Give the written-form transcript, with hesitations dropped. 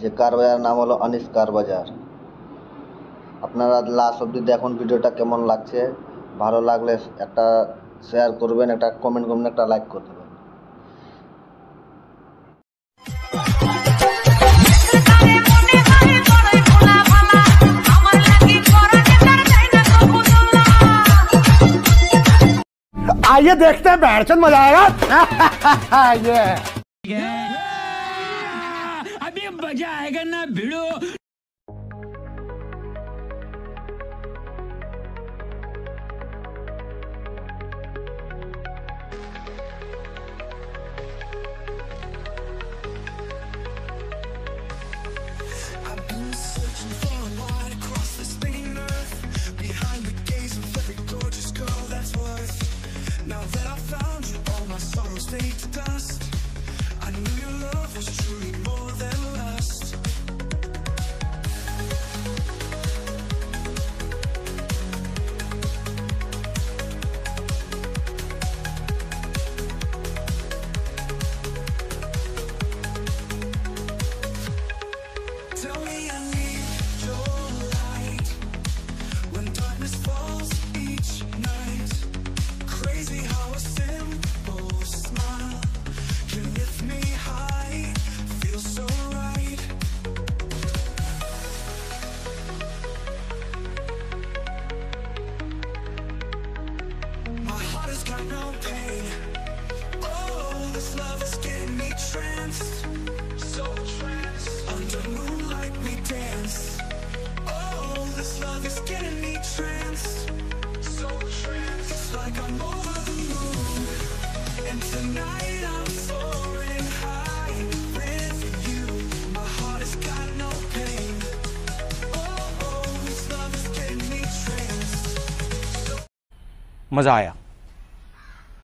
যে কার বাজার নাম হলো অনিস কার বাজার। আপনারা লাস্ট অবধি দেখুন ভিডিওটা কেমন লাগছে। ভালো লাগলে একটা শেয়ার করবেন, একটা কমেন্ট করবেন, একটা লাইক করে দেবেন। आइए देखते हैं बैठचंद मजा आएगा। ये अभी मजा आएगा ना भिड़ो। Now that I found you, all my sorrows fade to dust. I knew your love was truly more than lust. Tell me I need your light when darkness falls each night. Crazy how a simple smile can lift me high, feels so right. My heart has got no pain. Oh, this love is getting me tranced, so tranced. Under moonlight we dance. Oh, this love is getting me tranced, so tranced. It's like I'm over the moon, and tonight I'm soaring high with you. My heart has got no pain. Oh, this love is getting me tranced. मजा आया।